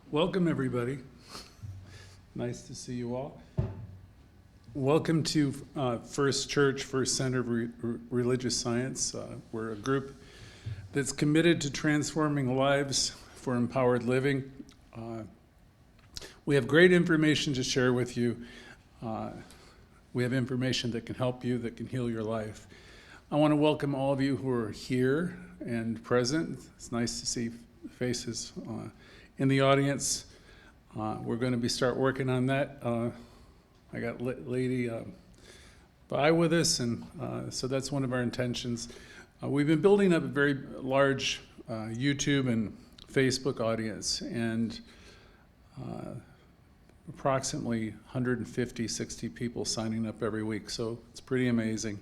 Welcome, everybody. Nice to see you all. Welcome to First Church, First Center of Religious Science. We're a group that's committed to transforming lives for empowered living. We have great information to share with you. We have information that can help you, that can heal your life. I want to welcome all of you who are here and present. It's nice to see faces in the audience. We're going to start working on that. I got Lady By with us, and so that's one of our intentions. We've been building up a very large YouTube and Facebook audience, and approximately 150, 60 people signing up every week, so it's pretty amazing.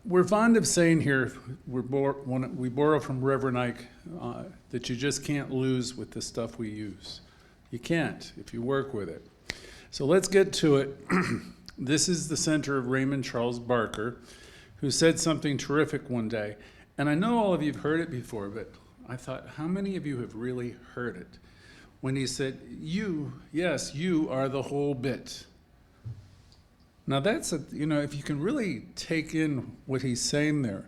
We're fond of saying here, we borrow from Reverend Ike, that you just can't lose with the stuff we use. You can't if you work with it. So let's get to it. This is the center of Raymond Charles Barker, who said something terrific one day. And I know all of you have heard it before, but I thought, how many of you have really heard it? When he said, you are the whole bit. Now that's, if you can really take in what he's saying there,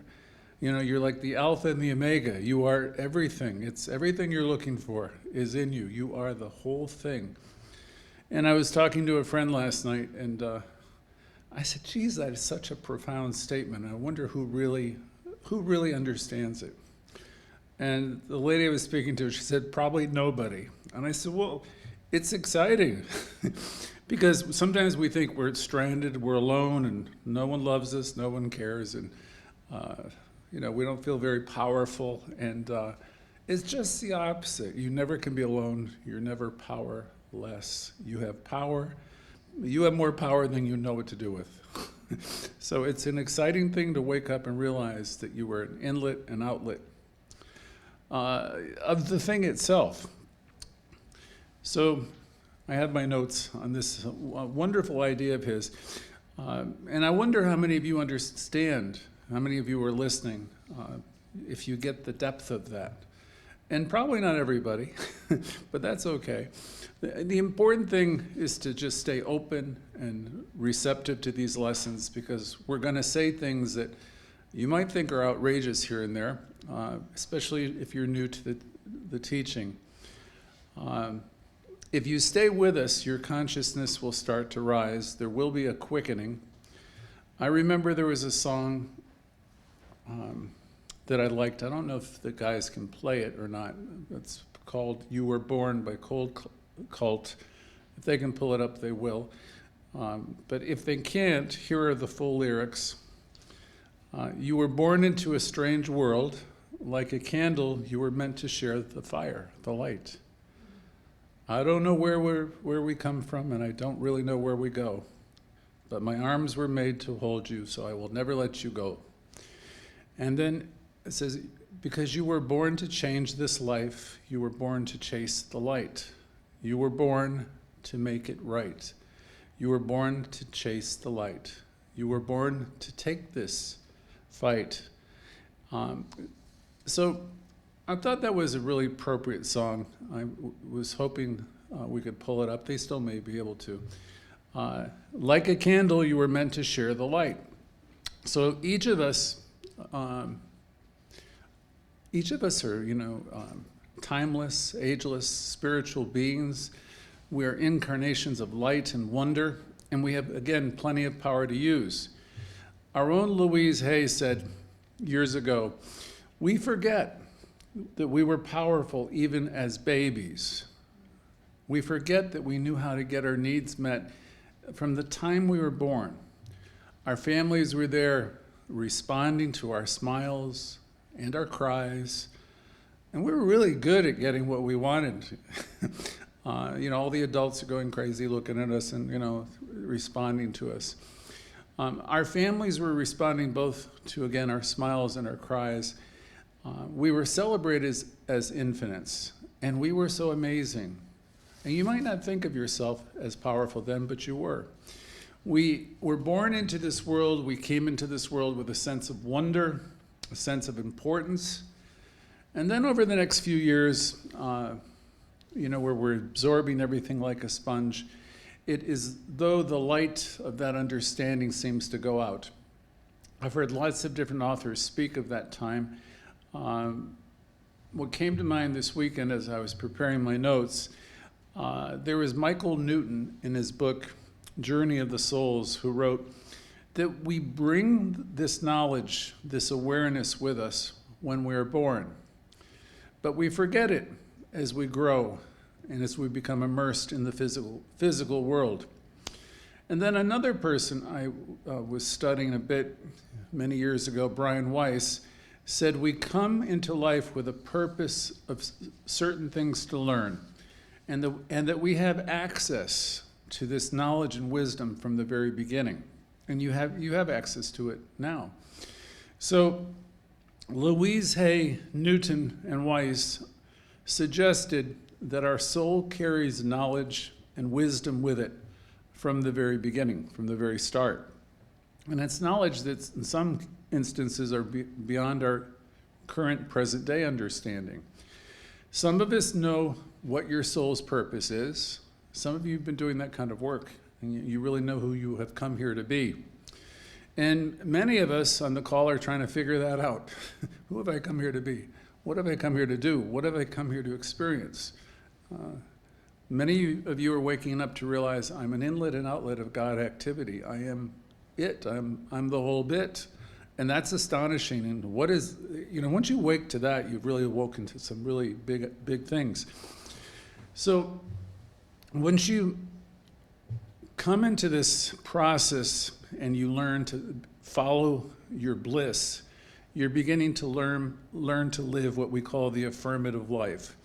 you're like the Alpha and the Omega. You are everything. It's everything you're looking for is in you. You are the whole thing. And I was talking to a friend last night, and I said, geez, that is such a profound statement. I wonder who really understands it. And the lady I was speaking to, she said, probably nobody. And I said, well, it's exciting. Because sometimes we think we're stranded, we're alone, and no one loves us, no one cares, and we don't feel very powerful. And it's just the opposite. You never can be alone. You're never powerless. You have power. You have more power than you know what to do with. So it's an exciting thing to wake up and realize that you were an inlet and outlet of the thing itself. So I have my notes on this wonderful idea of his. And I wonder how many of you understand, how many of you are listening, if you get the depth of that. And probably not everybody, but that's okay. The important thing is to just stay open and receptive to these lessons, because we're going to say things that you might think are outrageous here and there, especially if you're new to the teaching. If you stay with us, your consciousness will start to rise. There will be a quickening. I remember there was a song that I liked. I don't know if the guys can play it or not. It's called You Were Born by Cold Cult. If they can pull it up, they will. But if they can't, here are the full lyrics. You were born into a strange world. Like a candle, you were meant to share the fire, the light. I don't know where we come from, and I don't really know where we go. But my arms were made to hold you, so I will never let you go. And then it says, because you were born to change this life, you were born to chase the light. You were born to make it right. You were born to chase the light. You were born to take this fight. So I thought that was a really appropriate song. I was hoping we could pull it up. They still may be able to. Like a candle, you were meant to share the light. So each of us are, timeless, ageless, spiritual beings. We are incarnations of light and wonder, and we have, again, plenty of power to use. Our own Louise said years ago, we forget that we were powerful even as babies. We forget that we knew how to get our needs met from the time we were born. Our families were there responding to our smiles and our cries, and we were really good at getting what we wanted. All the adults are going crazy looking at us and, responding to us. Our families were responding both to, again, our smiles and our cries. We were celebrated as infinites, and we were so amazing. And you might not think of yourself as powerful then, but you were. We were born into this world. We came into this world with a sense of wonder, a sense of importance. And then over the next few years, where we're absorbing everything like a sponge, it is though the light of that understanding seems to go out. I've heard lots of different authors speak of that time. What came to mind this weekend as I was preparing my notes, there was Michael Newton in his book, Journey of the Souls, who wrote that we bring this knowledge, this awareness with us when we're born, but we forget it as we grow and as we become immersed in the physical world. And then another person I was studying a bit many years ago, Brian Weiss, said we come into life with a purpose of certain things to learn, and that we have access to this knowledge and wisdom from the very beginning. And you have access to it now. So Louise, Hay, Newton, and Weiss suggested that our soul carries knowledge and wisdom with it from the very beginning, from the very start. And it's knowledge that in some instances are beyond our current present day understanding. Some of us know what your soul's purpose is. Some of you have been doing that kind of work, and you really know who you have come here to be. And many of us on the call are trying to figure that out. Who have I come here to be? What have I come here to do? What have I come here to experience? Many of you are waking up to realize I'm an inlet and outlet of God activity. I am it. I'm the whole bit. And that's astonishing. And what is, once you wake to that, you've really awoken to some really big things. So once you come into this process and you learn to follow your bliss, you're beginning to learn to live what we call the affirmative life.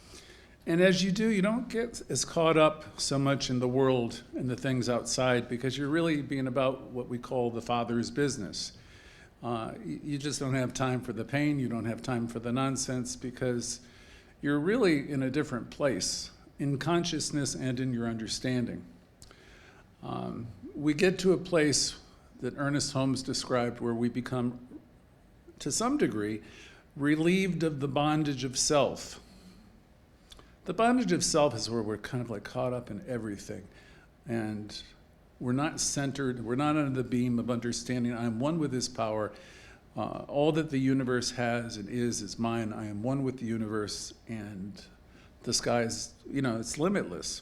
And as you do, you don't get as caught up so much in the world and the things outside, because you're really being about what we call the Father's business. You just don't have time for the pain, you don't have time for the nonsense, because you're really in a different place, in consciousness and in your understanding. We get to a place that Ernest Holmes described where we become, to some degree, relieved of the bondage of self. The bondage of self is where we're kind of like caught up in everything, and we're not centered, we're not under the beam of understanding. I am one with this power. All that the universe has and is mine. I am one with the universe, and the sky is, it's limitless.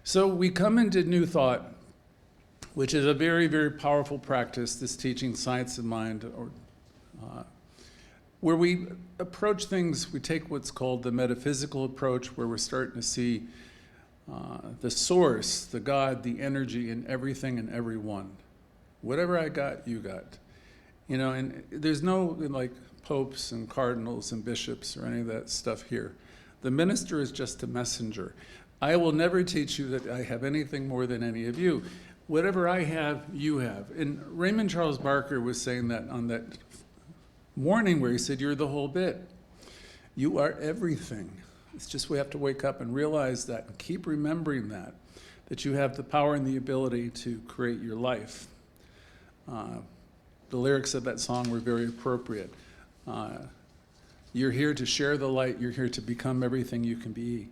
So we come into New Thought, which is a very, very powerful practice, this teaching Science of Mind, where we approach things, we take what's called the metaphysical approach, where we're starting to see the source, the God, the energy in everything and everyone. Whatever I got, you got. And there's no like popes and cardinals and bishops or any of that stuff here. The minister is just a messenger. I will never teach you that I have anything more than any of you. Whatever I have, you have. And Raymond Charles Barker was saying that on that morning where he said, you're the whole bit. You are everything. It's just we have to wake up and realize that and keep remembering that you have the power and the ability to create your life. The lyrics of that song were very appropriate. You're here to share the light. You're here to become everything you can be.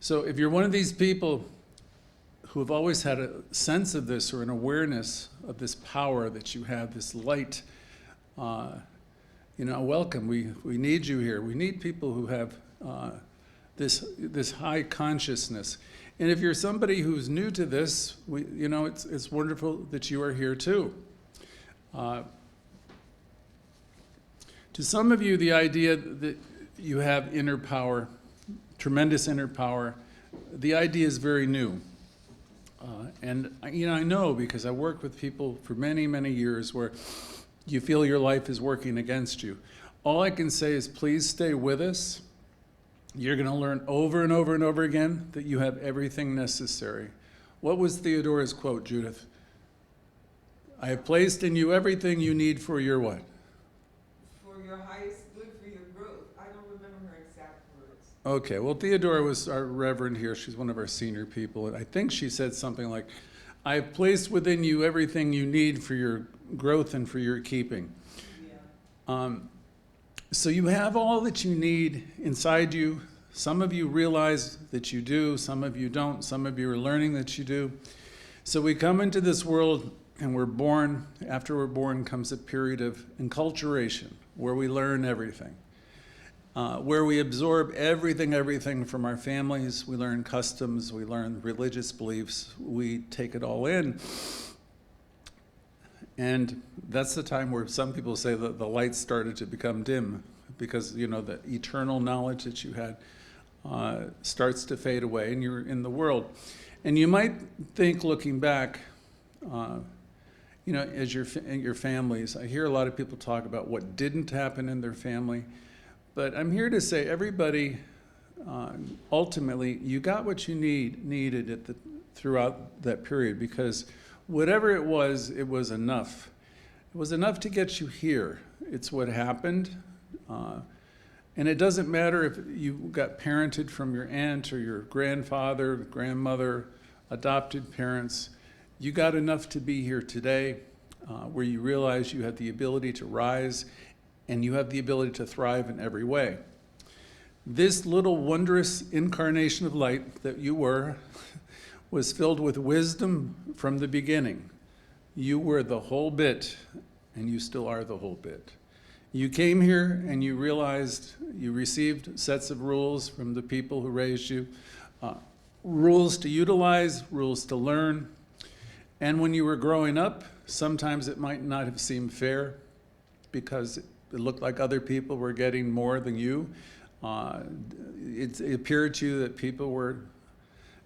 So if you're one of these people who have always had a sense of this or an awareness of this power that you have, this light, welcome. We need you here. We need people who have this high consciousness. And if you're somebody who's new to this, it's wonderful that you are here too. To some of you, the idea that you have inner power, tremendous inner power, the idea is very new. And I know because I worked with people for many, many years where you feel your life is working against you. All I can say is please stay with us. You're going to learn over and over and over again that you have everything necessary. What was Theodora's quote, Judith? I have placed in you everything you need for your what? For your highest good, for your growth. I don't remember her exact words. Okay, well, Theodora was our reverend here. She's one of our senior people. And I think she said something like, I have placed within you everything you need for your growth and for your keeping. Yeah. So you have all that you need inside you, Some of you realize that you do, some of you don't, some of you are learning that you do. So we come into this world and we're born. After we're born comes a period of enculturation, where we learn everything, where we absorb everything from our families. We learn customs, we learn religious beliefs, we take it all in. And that's the time where some people say that the light started to become dim, because, you know, the eternal knowledge that you had starts to fade away, and you're in the world. And you might think, looking back, you know, as your families, I hear a lot of people talk about what didn't happen in their family, but I'm here to say everybody, ultimately, you got what you needed throughout that period, because whatever it was enough. It was enough to get you here. It's what happened. And it doesn't matter if you got parented from your aunt or your grandfather, grandmother, adopted parents. You got enough to be here today, where you realize you have the ability to rise and you have the ability to thrive in every way. This little wondrous incarnation of light that you were was filled with wisdom from the beginning. You were the whole bit, and you still are the whole bit. You came here and you realized you received sets of rules from the people who raised you, rules to utilize, rules to learn. And when you were growing up, sometimes it might not have seemed fair, because it looked like other people were getting more than you. It appeared to you that people were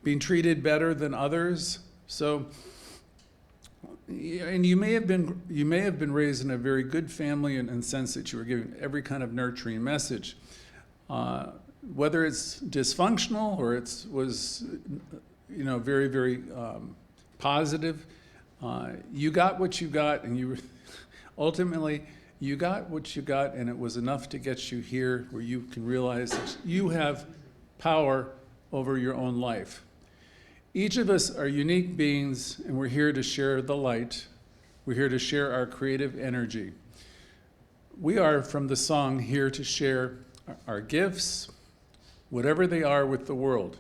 being treated better than others. So, and you may have been raised in a very good family in the sense that you were given every kind of nurturing message. Whether it's dysfunctional or it was, you know, very, very positive, you got what you got, and you ultimately you got what you got, and it was enough to get you here, where you can realize that you have power over your own life. Each of us are unique beings, and we're here to share the light. We're here to share our creative energy. We are, from the song, here to share our gifts, whatever they are, with the world.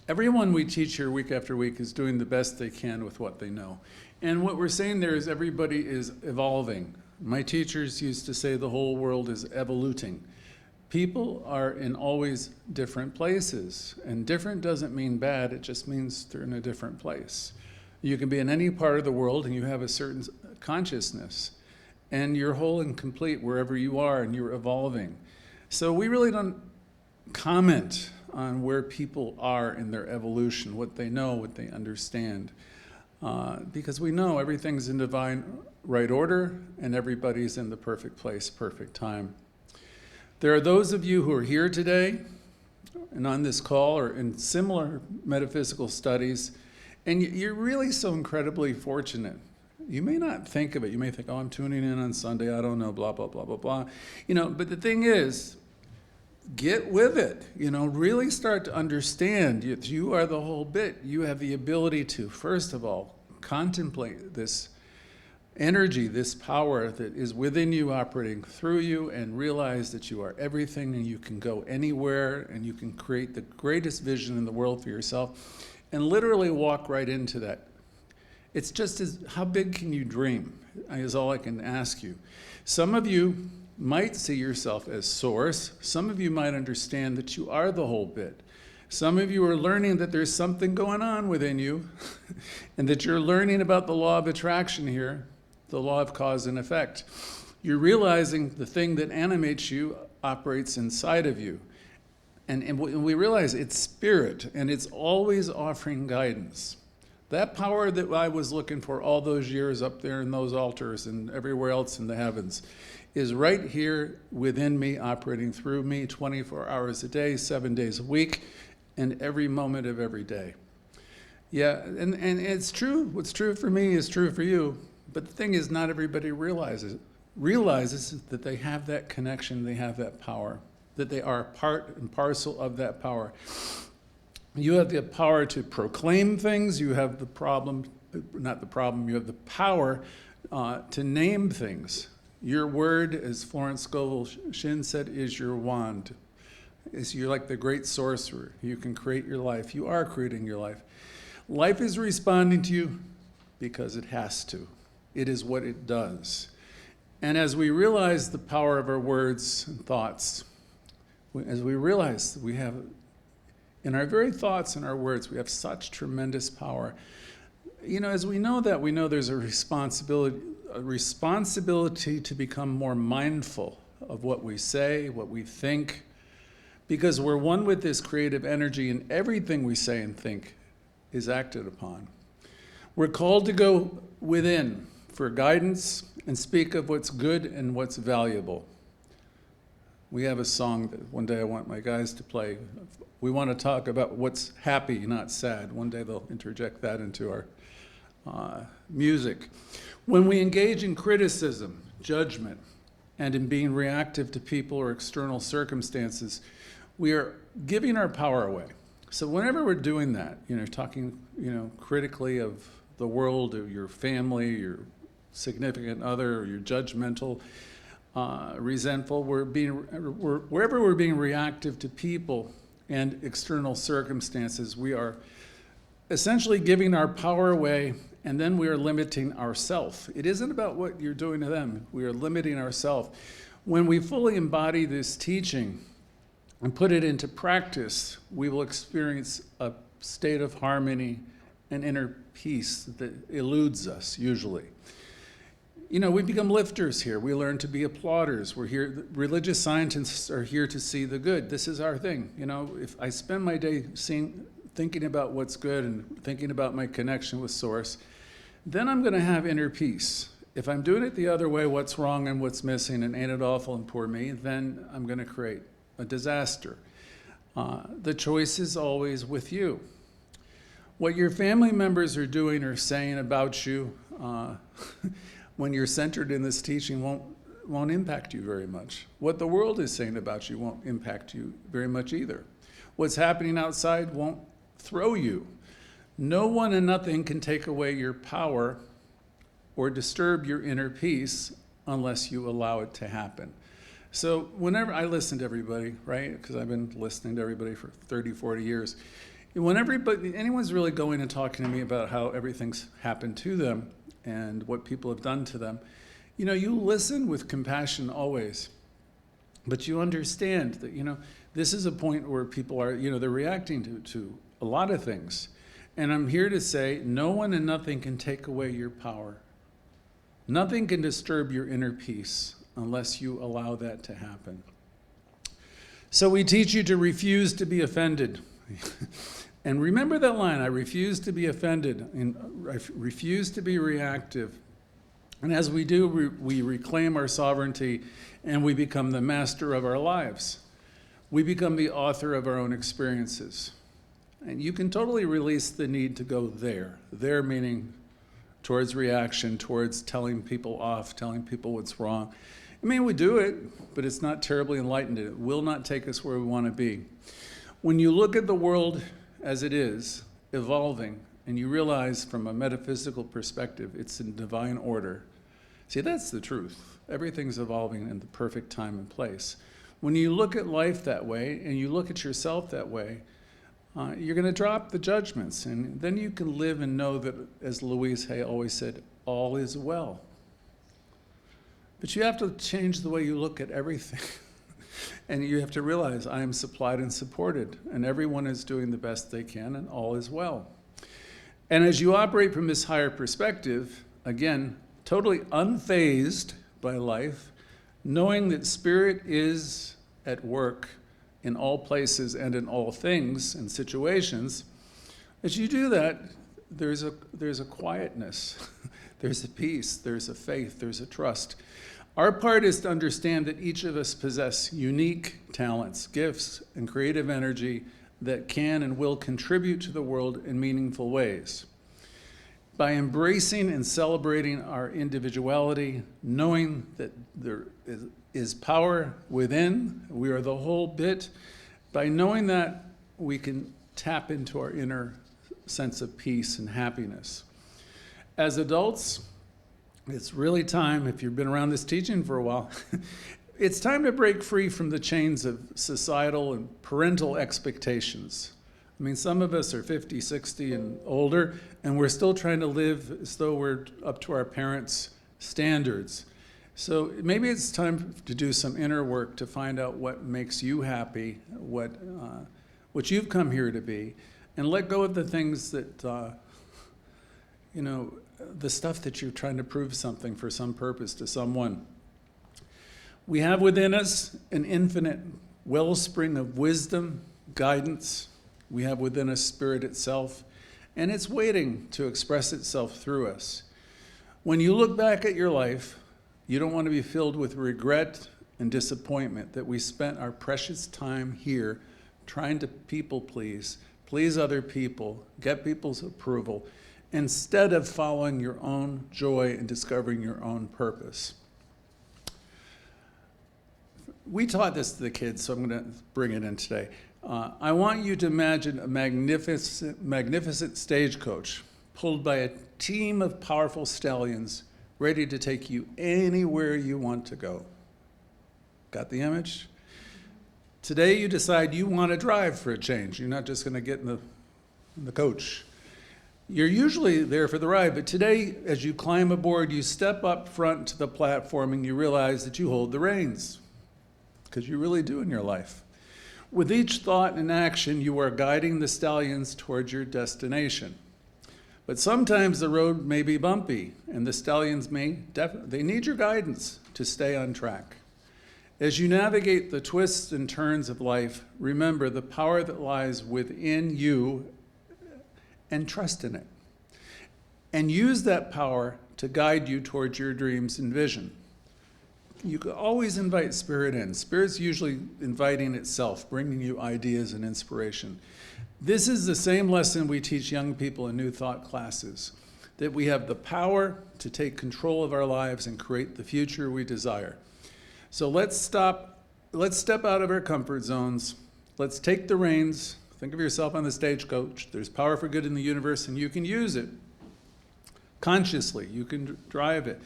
Everyone we teach here week after week is doing the best they can with what they know. And what we're saying there is everybody is evolving. My teachers used to say the whole world is evoluting. People are in always different places, and different doesn't mean bad, it just means they're in a different place. You can be in any part of the world and you have a certain consciousness, and you're whole and complete wherever you are, and you're evolving. So we really don't comment on where people are in their evolution, what they know, what they understand, because we know everything's in divine right order, and everybody's in the perfect place, perfect time. There are those of you who are here today and on this call or in similar metaphysical studies, and you're really so incredibly fortunate. You may not think of it. You may think, oh, I'm tuning in on Sunday, I don't know, blah, blah, blah, blah, blah. You know, but the thing is, get with it. You know, really start to understand that you are the whole bit. You have the ability to, first of all, contemplate this energy, this power that is within you, operating through you, and realize that you are everything, and you can go anywhere, and you can create the greatest vision in the world for yourself, and literally walk right into that. It's just how big can you dream, is all I can ask you. Some of you might see yourself as source. Some of you might understand that you are the whole bit. Some of you are learning that there's something going on within you, and that you're learning about the law of attraction here, the law of cause and effect. You're realizing the thing that animates you operates inside of you. And we realize it's spirit, and it's always offering guidance. That power that I was looking for all those years up there in those altars and everywhere else in the heavens is right here within me, operating through me 24 hours a day, 7 days a week, and every moment of every day. Yeah, and it's true. What's true for me is true for you. But the thing is, not everybody realizes that they have that connection, they have that power, that they are part and parcel of that power. You have the power to proclaim things. You have the you have the power to name things. Your word, as Florence Scovel Shinn said, is your wand. is you're like the great sorcerer. You can create your life. You are creating your life. Life is responding to you because it has to. It is what it does. And as we realize the power of our words and thoughts, as we realize we have, in our very thoughts and our words, we have such tremendous power. You know, as we know that, we know there's a responsibility to become more mindful of what we say, what we think, because we're one with this creative energy, and everything we say and think is acted upon. We're called to go within for guidance and speak of what's good and what's valuable. We have a song that one day I want my guys to play. We want to talk about what's happy, not sad. One day they'll interject that into our music. When we engage in criticism, judgment, and in being reactive to people or external circumstances, we are giving our power away. So whenever we're doing that, talking, critically of the world, or your family, your significant other, or you're judgmental, resentful, wherever we're being reactive to people and external circumstances, we are essentially giving our power away, and then we are limiting ourselves. It isn't about what you're doing to them. We are limiting ourselves. When we fully embody this teaching and put it into practice, we will experience a state of harmony and inner peace that eludes us usually. We become lifters here. We learn to be applauders. We're here. Religious scientists are here to see the good. This is our thing. If I spend my day thinking about what's good and thinking about my connection with Source, then I'm going to have inner peace. If I'm doing it the other way, what's wrong and what's missing and ain't it awful and poor me, then I'm going to create a disaster. The choice is always with you. What your family members are doing or saying about you when you're centered in this teaching won't impact you very much. What the world is saying about you won't impact you very much either. What's happening outside won't throw you. No one and nothing can take away your power or disturb your inner peace unless you allow it to happen. So whenever I listen to everybody, right, because I've been listening to everybody for 30, 40 years, whenever anyone's really going and talking to me about how everything's happened to them and what people have done to them, you listen with compassion always. But you understand that, this is a point where people are, they're reacting to a lot of things. And I'm here to say, no one and nothing can take away your power. Nothing can disturb your inner peace unless you allow that to happen. So we teach you to refuse to be offended. And remember that line, I refuse to be offended, and I refuse to be reactive. And as we do, we reclaim our sovereignty and we become the master of our lives. We become the author of our own experiences. And you can totally release the need to go there. There meaning towards reaction, towards telling people off, telling people what's wrong. We do it, but it's not terribly enlightened. It will not take us where we want to be. When you look at the world as it is, evolving, and you realize from a metaphysical perspective, it's in divine order. See, that's the truth. Everything's evolving in the perfect time and place. When you look at life that way, and you look at yourself that way, you're going to drop the judgments, and then you can live and know that, as Louise always said, all is well. But you have to change the way you look at everything. And you have to realize I am supplied and supported, and everyone is doing the best they can, and all is well. And as you operate from this higher perspective, again, totally unfazed by life, knowing that Spirit is at work in all places and in all things and situations, as you do that, there's a quietness, there's a peace, there's a faith, there's a trust. Our part is to understand that each of us possess unique talents, gifts, and creative energy that can and will contribute to the world in meaningful ways. By embracing and celebrating our individuality, knowing that there is power within, we are the whole bit, by knowing that, we can tap into our inner sense of peace and happiness. As adults, it's really time, if you've been around this teaching for a while, it's time to break free from the chains of societal and parental expectations. I mean, some of us are 50, 60 and older, and we're still trying to live as though we're up to our parents' standards. So maybe it's time to do some inner work to find out what makes you happy, what you've come here to be, and let go of the things that, the stuff that you're trying to prove something for some purpose to someone. We have within us an infinite wellspring of wisdom, guidance. We have within us spirit itself, and it's waiting to express itself through us. When you look back at your life, you don't want to be filled with regret and disappointment that we spent our precious time here trying to people please other people, get people's approval, instead of following your own joy and discovering your own purpose. We taught this to the kids, so I'm going to bring it in today. I want you to imagine a magnificent stagecoach pulled by a team of powerful stallions ready to take you anywhere you want to go. Got the image? Today you decide you want to drive for a change. You're not just going to get in the coach. You're usually there for the ride, but today as you climb aboard, you step up front to the platform and you realize that you hold the reins, because you really do in your life. With each thought and action, you are guiding the stallions towards your destination. But sometimes the road may be bumpy, and the stallions they need your guidance to stay on track. As you navigate the twists and turns of life, remember the power that lies within you and trust in it. And use that power to guide you towards your dreams and vision. You can always invite spirit in. Spirit's usually inviting itself, bringing you ideas and inspiration. This is the same lesson we teach young people in New Thought classes, that we have the power to take control of our lives and create the future we desire. So let's step out of our comfort zones. Let's take the reins. Think of yourself on the stagecoach. There's power for good in the universe, and you can use it consciously. You can drive it.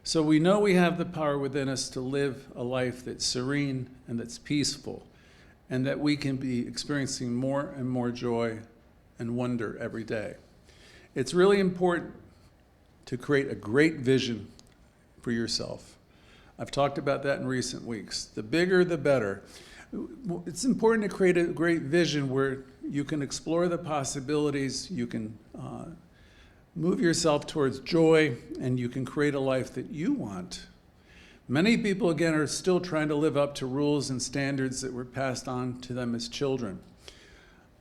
So we know we have the power within us to live a life that's serene and that's peaceful, and that we can be experiencing more and more joy and wonder every day. It's really important to create a great vision for yourself. I've talked about that in recent weeks. The bigger, the better. It's important to create a great vision where you can explore the possibilities, you can move yourself towards joy, and you can create a life that you want. Many people, again, are still trying to live up to rules and standards that were passed on to them as children.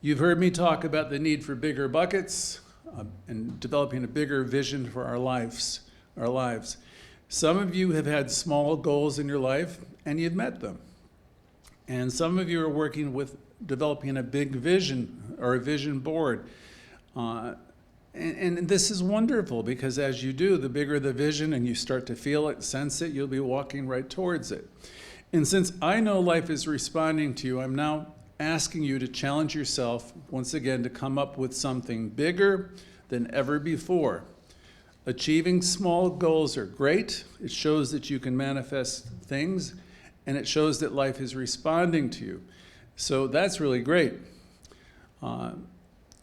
You've heard me talk about the need for bigger buckets and developing a bigger vision for our lives. Some of you have had small goals in your life, and you've met them. And some of you are working with developing a big vision or a vision board. And this is wonderful, because as you do, the bigger the vision and you start to feel it, sense it, you'll be walking right towards it. And since I know life is responding to you, I'm now asking you to challenge yourself once again to come up with something bigger than ever before. Achieving small goals are great. It shows that you can manifest things, and it shows that life is responding to you. So that's really great.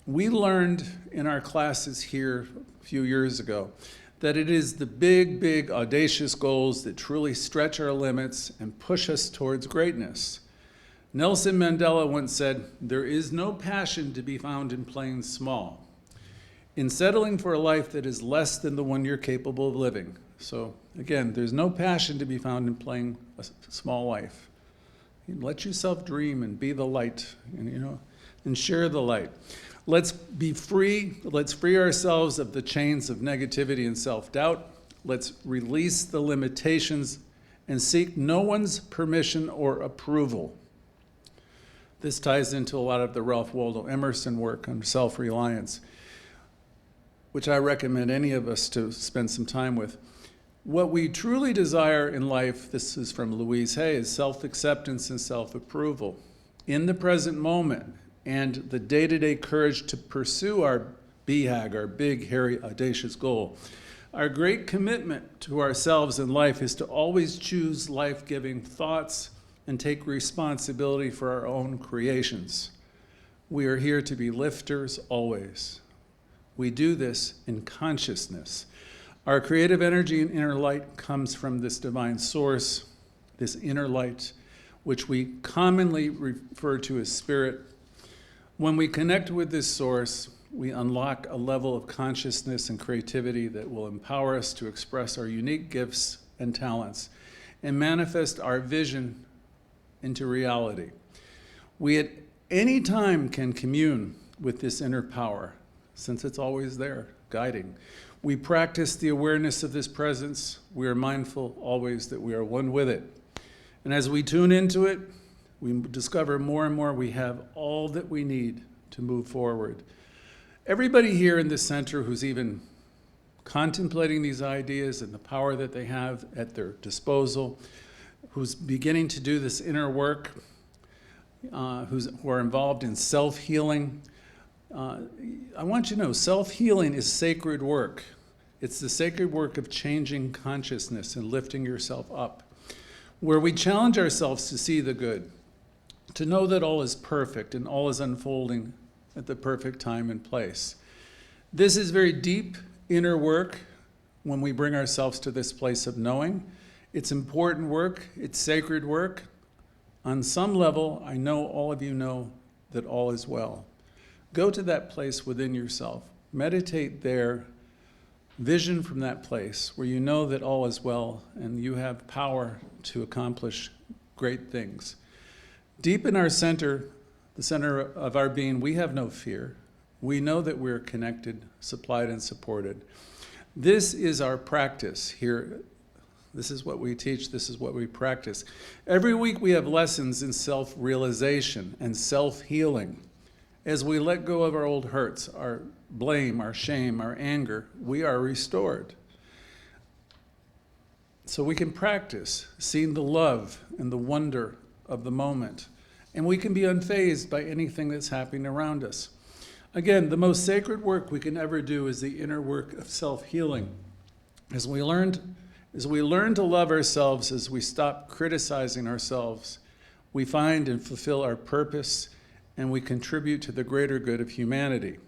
We learned in our classes here a few years ago that it is the big, audacious goals that truly stretch our limits and push us towards greatness. Nelson Mandela once said, "There is no passion to be found in playing small, in settling for a life that is less than the one you're capable of living." So again, there's no passion to be found in playing a small life. Let yourself dream and be the light, and share the light. Let's be free. Let's free ourselves of the chains of negativity and self-doubt. Let's release the limitations and seek no one's permission or approval. This ties into a lot of the Ralph Waldo Emerson work on self-reliance, which I recommend any of us to spend some time with. What we truly desire in life, this is from Louise, is self-acceptance and self-approval in the present moment, and the day-to-day courage to pursue our BHAG, our big, hairy, audacious goal. Our great commitment to ourselves in life is to always choose life-giving thoughts and take responsibility for our own creations. We are here to be lifters always. We do this in consciousness. Our creative energy and inner light comes from this divine source, this inner light, which we commonly refer to as spirit. When we connect with this source, we unlock a level of consciousness and creativity that will empower us to express our unique gifts and talents and manifest our vision into reality. We at any time can commune with this inner power, since it's always there, guiding. We practice the awareness of this presence. We are mindful always that we are one with it. And as we tune into it, we discover more and more we have all that we need to move forward. Everybody here in the center who's even contemplating these ideas and the power that they have at their disposal, who's beginning to do this inner work, who are involved in self-healing, I want you to know self-healing is sacred work. It's the sacred work of changing consciousness and lifting yourself up, where we challenge ourselves to see the good, to know that all is perfect and all is unfolding at the perfect time and place. This is very deep inner work when we bring ourselves to this place of knowing. It's important work, it's sacred work. On some level, I know all of you know that all is well. Go to that place within yourself. Meditate there. Vision from that place where you know that all is well and you have power to accomplish great things. Deep in our center, the center of our being, we have no fear. We know that we're connected, supplied, and supported. This is our practice here. This is what we teach. This is what we practice. Every week we have lessons in self-realization and self-healing. As we let go of our old hurts, our blame, our shame, our anger, we are restored. So we can practice seeing the love and the wonder of the moment. And we can be unfazed by anything that's happening around us. Again, the most sacred work we can ever do is the inner work of self-healing. As we learn to love ourselves, as we stop criticizing ourselves, we find and fulfill our purpose, and we contribute to the greater good of humanity.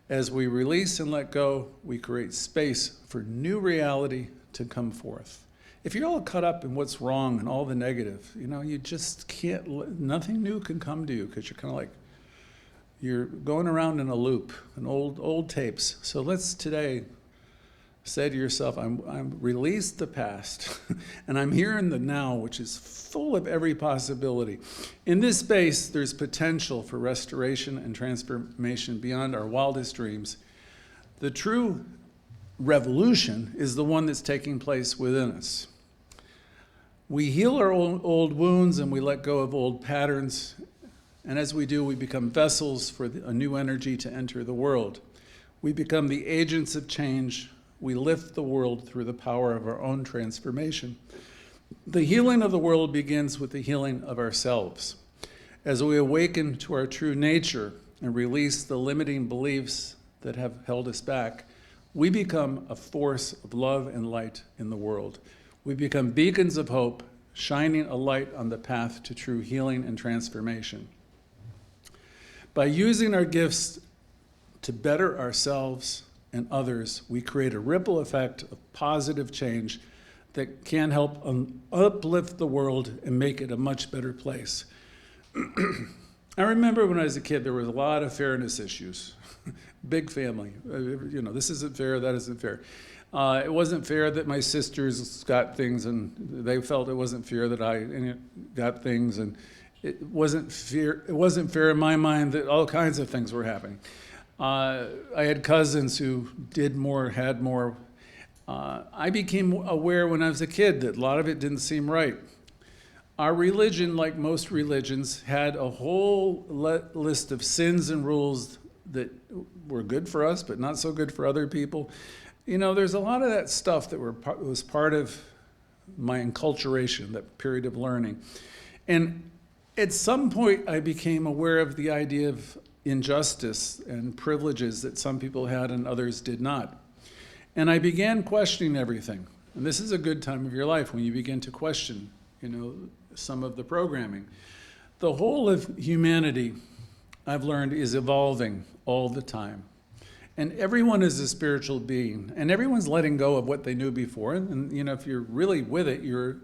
As we release and let go, we create space for new reality to come forth. If you're all caught up in what's wrong and all the negative, you just can't, nothing new can come to you because you're kind of like, you're going around in a loop, an old tapes. So let's today say to yourself, I'm released the past and I'm here in the now, which is full of every possibility. In this space, there's potential for restoration and transformation beyond our wildest dreams. The true revolution is the one that's taking place within us. We heal our old wounds and we let go of old patterns. And as we do, we become vessels for a new energy to enter the world. We become the agents of change. We lift the world through the power of our own transformation. The healing of the world begins with the healing of ourselves. As we awaken to our true nature and release the limiting beliefs that have held us back, we become a force of love and light in the world. We become beacons of hope, shining a light on the path to true healing and transformation. By using our gifts to better ourselves and others, we create a ripple effect of positive change that can help uplift the world and make it a much better place. I remember when I was a kid, there was a lot of fairness issues. Big family. This isn't fair, that isn't fair. It wasn't fair that my sisters got things, and they felt it wasn't fair that I got things, and it wasn't fair in my mind that all kinds of things were happening. I had cousins who did more, had more. I became aware when I was a kid that a lot of it didn't seem right. Our religion, like most religions, had a whole list of sins and rules that were good for us, but not so good for other people. There's a lot of that stuff that was part of my enculturation, that period of learning. And at some point, I became aware of the idea of injustice and privileges that some people had and others did not. And I began questioning everything. And this is a good time of your life when you begin to question, some of the programming. The whole of humanity, I've learned, is evolving all the time. And everyone is a spiritual being, and everyone's letting go of what they knew before. And if you're really with it, you're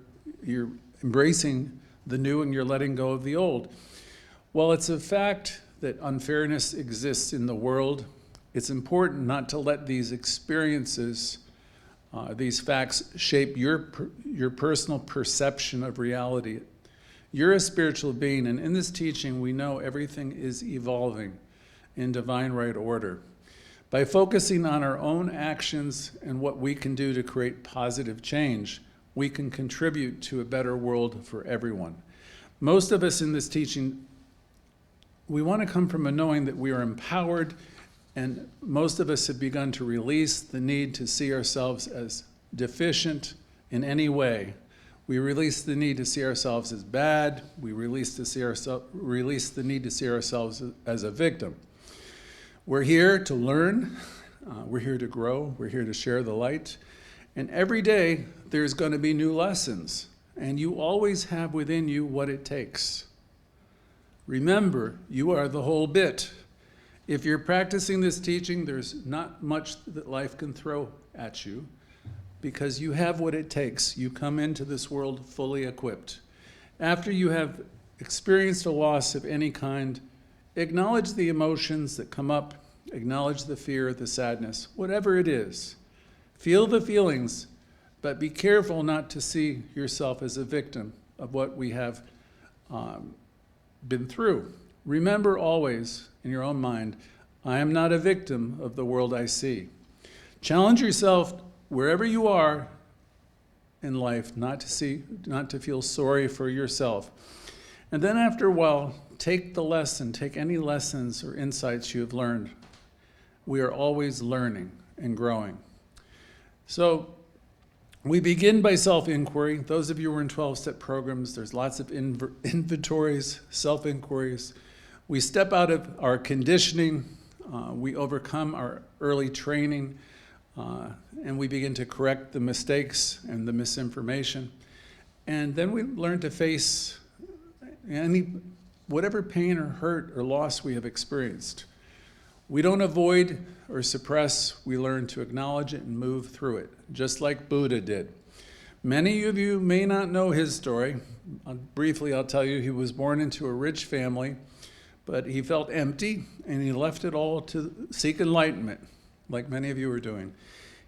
embracing the new and you're letting go of the old. While it's a fact that unfairness exists in the world, it's important not to let these experiences, these facts shape your personal perception of reality. You're a spiritual being, and in this teaching, we know everything is evolving in divine right order. By focusing on our own actions and what we can do to create positive change, we can contribute to a better world for everyone. Most of us in this teaching, we want to come from a knowing that we are empowered, and most of us have begun to release the need to see ourselves as deficient in any way. We release the need to see ourselves as bad. We release the need to see ourselves as a victim. We're here to learn. We're here to grow. We're here to share the light. And every day, there's going to be new lessons. And you always have within you what it takes. Remember, you are the whole bit. If you're practicing this teaching, there's not much that life can throw at you because you have what it takes. You come into this world fully equipped. After you have experienced a loss of any kind, acknowledge the emotions that come up, acknowledge the fear, the sadness, whatever it is. Feel the feelings, but be careful not to see yourself as a victim of what we have been through. Remember always in your own mind, I am not a victim of the world I see. Challenge yourself wherever you are in life not to feel sorry for yourself. And then after a while, take any lessons or insights you have learned. We are always learning and growing. So we begin by self-inquiry. Those of you who are in 12-step programs, there's lots of inventories, self-inquiries. We step out of our conditioning. We overcome our early training. And we begin to correct the mistakes and the misinformation. And then we learn to face whatever pain or hurt or loss we have experienced. We don't avoid or suppress, we learn to acknowledge it and move through it, just like Buddha did. Many of you may not know his story. Briefly, I'll tell you, he was born into a rich family, but he felt empty and he left it all to seek enlightenment, like many of you are doing.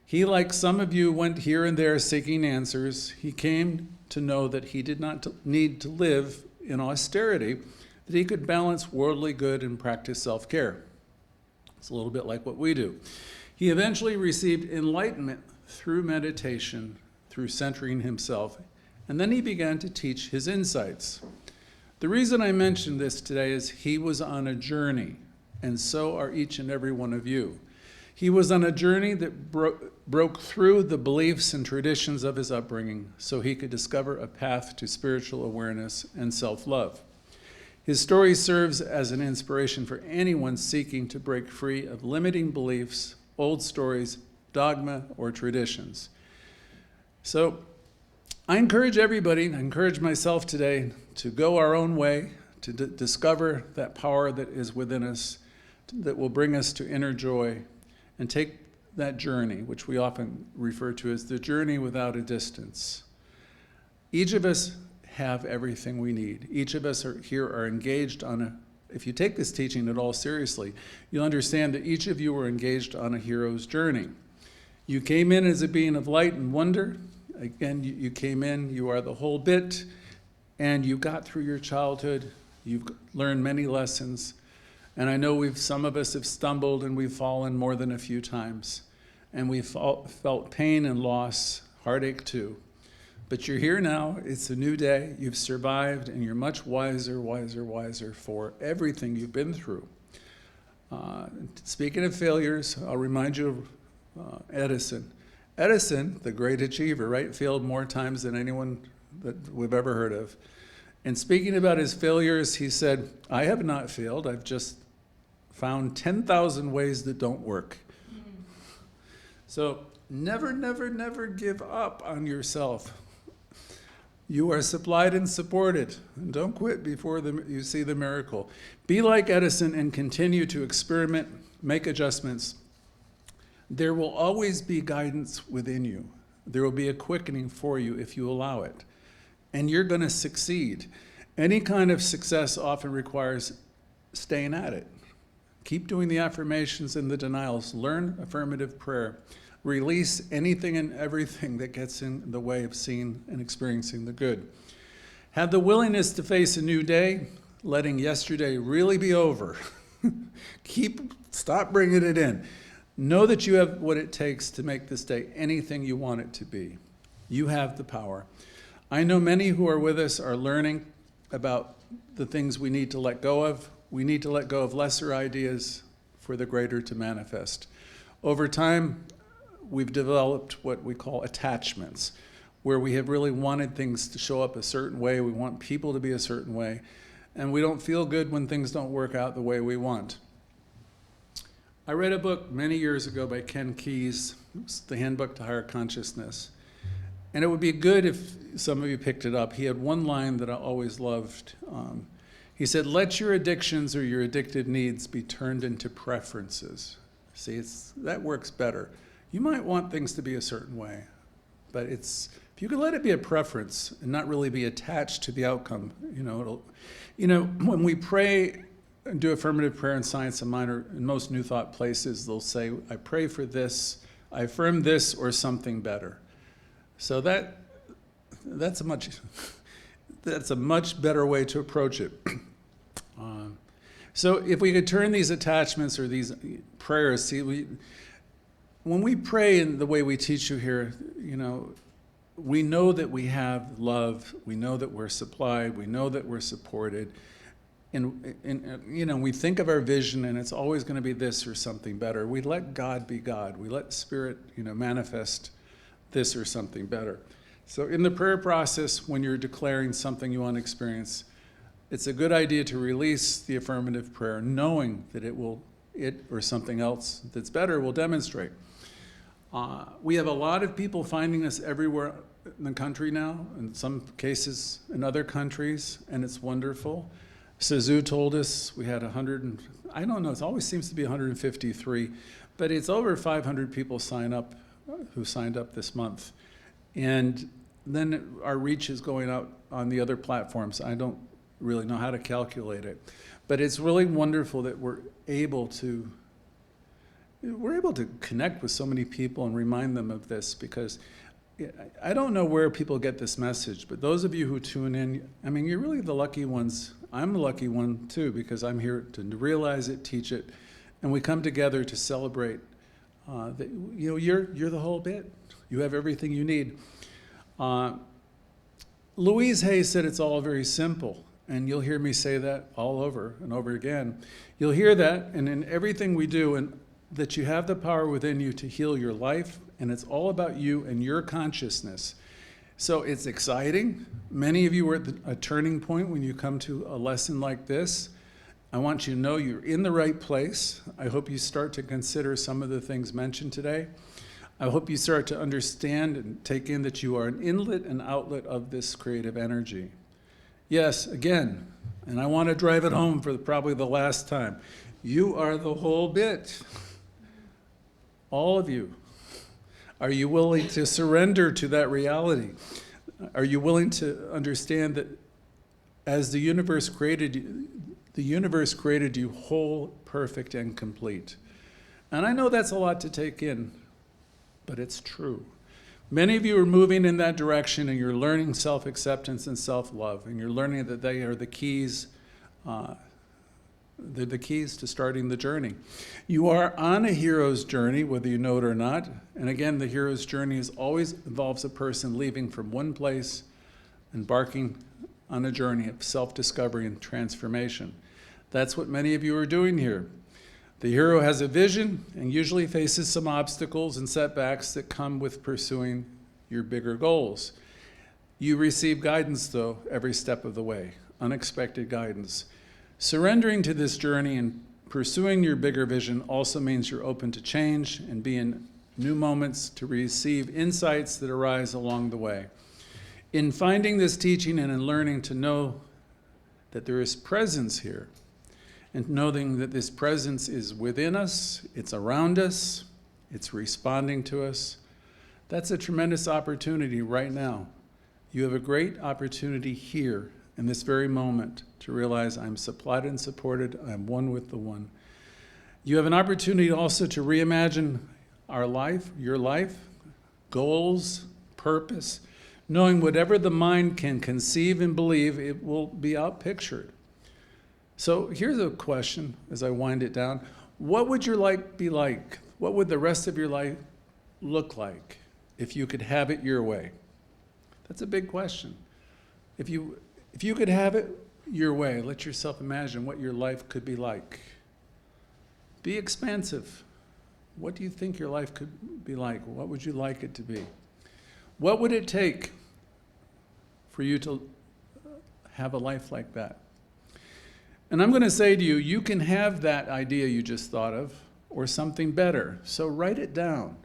He, like some of you, went here and there seeking answers. He came to know that he did not need to live in austerity, that he could balance worldly good and practice self-care. It's a little bit like what we do. He eventually received enlightenment through meditation, through centering himself, and then he began to teach his insights. The reason I mention this today is he was on a journey, and so are each and every one of you. He was on a journey that broke through the beliefs and traditions of his upbringing so he could discover a path to spiritual awareness and self-love. His story serves as an inspiration for anyone seeking to break free of limiting beliefs, old stories, dogma, or traditions. So I encourage everybody, I encourage myself today to go our own way, to discover that power that is within us, that will bring us to inner joy, and take that journey, which we often refer to as the journey without a distance. Each of us have everything we need. Each of us are engaged on if you take this teaching at all seriously, you'll understand that each of you are engaged on a hero's journey. You came in as a being of light and wonder. Again, you came in, you are the whole bit, and you got through your childhood. You've learned many lessons. And I know some of us have stumbled and we've fallen more than a few times. And we've felt pain and loss, heartache too. But you're here now, it's a new day, you've survived, and you're much wiser for everything you've been through. Speaking of failures, I'll remind you of Edison. Edison, the great achiever, right, failed more times than anyone that we've ever heard of. And speaking about his failures, he said, I have not failed, I've just found 10,000 ways that don't work. So never, never, never give up on yourself. You are supplied and supported. And don't quit before you see the miracle. Be like Edison and continue to experiment, make adjustments. There will always be guidance within you. There will be a quickening for you if you allow it. And you're going to succeed. Any kind of success often requires staying at it. Keep doing the affirmations and the denials. Learn affirmative prayer. Release anything and everything that gets in the way of seeing and experiencing the good. Have the willingness to face a new day, letting yesterday really be over. Stop bringing it in. Know that you have what it takes to make this day anything you want it to be. You have the power. I know many who are with us are learning about the things we need to let go of. We need to let go of lesser ideas for the greater to manifest. Over time, we've developed what we call attachments, where we have really wanted things to show up a certain way. We want people to be a certain way, and we don't feel good when things don't work out the way we want. I read a book many years ago by Ken Keyes. It was The Handbook to Higher Consciousness. And it would be good if some of you picked it up. He had one line that I always loved. He said, "Let your addictions or your addicted needs be turned into preferences." See, that works better. You might want things to be a certain way, but if you can let it be a preference and not really be attached to the outcome, when we pray and do affirmative prayer in Science of Mind or in most New Thought places, they'll say, "I pray for this, I affirm this or something better." So that's a much better way to approach it. So if we could turn these attachments or these prayers, see, when we pray in the way we teach you here, we know that we have love, we know that we're supplied, we know that we're supported, and we think of our vision and it's always going to be this or something better. We let God be God. We let Spirit, manifest this or something better. So in the prayer process, when you're declaring something you want to experience, it's a good idea to release the affirmative prayer, knowing that it or something else that's better will demonstrate. We have a lot of people finding us everywhere in the country now, in some cases in other countries, and it's wonderful. Sizu told us we had I don't know, it always seems to be 153, but it's over 500 people who signed up this month. And then our reach is going out on the other platforms. I don't really know how to calculate it, but it's really wonderful that we're able to connect with so many people and remind them of this, because I don't know where people get this message, but those of you who tune in, you're really the lucky ones. I'm the lucky one too, because I'm here to realize it, teach it, and we come together to celebrate that you're the whole bit. You have everything you need. Louise Hay said it's all very simple, and you'll hear me say that all over and over again. You'll hear that, and in everything we do, and that you have the power within you to heal your life, and it's all about you and your consciousness. So it's exciting. Many of you are at a turning point when you come to a lesson like this. I want you to know you're in the right place. I hope you start to consider some of the things mentioned today. I hope you start to understand and take in that you are an inlet and outlet of this creative energy. Yes, again, and I want to drive it home for probably the last time. You are the whole bit. All of you. Are you willing to surrender to that reality? Are you willing to understand that as the universe created you whole, perfect, and complete? And I know that's a lot to take in, but it's true. Many of you are moving in that direction, and you're learning self-acceptance and self-love, and you're learning that they are the keys. They're the keys to starting the journey. You are on a hero's journey, whether you know it or not. And again, the hero's journey always involves a person leaving from one place, embarking on a journey of self-discovery and transformation. That's what many of you are doing here. The hero has a vision and usually faces some obstacles and setbacks that come with pursuing your bigger goals. You receive guidance, though, every step of the way, unexpected guidance. Surrendering to this journey and pursuing your bigger vision also means you're open to change and being new moments, to receive insights that arise along the way. In finding this teaching and in learning to know that there is presence here, and knowing that this presence is within us, it's around us, it's responding to us, that's a tremendous opportunity right now. You have a great opportunity here in this very moment to realize I'm supplied and supported, I'm one with the one. You have an opportunity also to reimagine our life, your life, goals, purpose, knowing whatever the mind can conceive and believe, it will be outpictured. So here's a question as I wind it down. What would your life be like? What would the rest of your life look like if you could have it your way? That's a big question. If you could have it your way, let yourself imagine what your life could be like. Be expansive. What do you think your life could be like? What would you like it to be? What would it take for you to have a life like that? And I'm going to say to you, you can have that idea you just thought of, or something better. So write it down.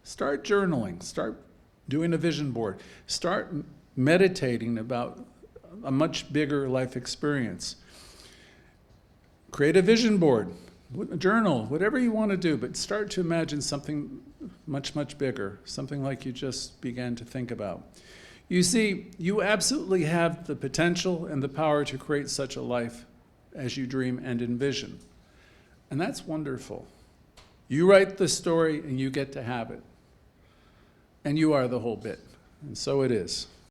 Start journaling. Start doing a vision board. Start meditating about a much bigger life experience. Create a vision board, a journal, whatever you want to do, but start to imagine something much, much bigger, something like you just began to think about. You see, you absolutely have the potential and the power to create such a life as you dream and envision. And that's wonderful. You write the story and you get to have it. And you are the whole bit. And so it is.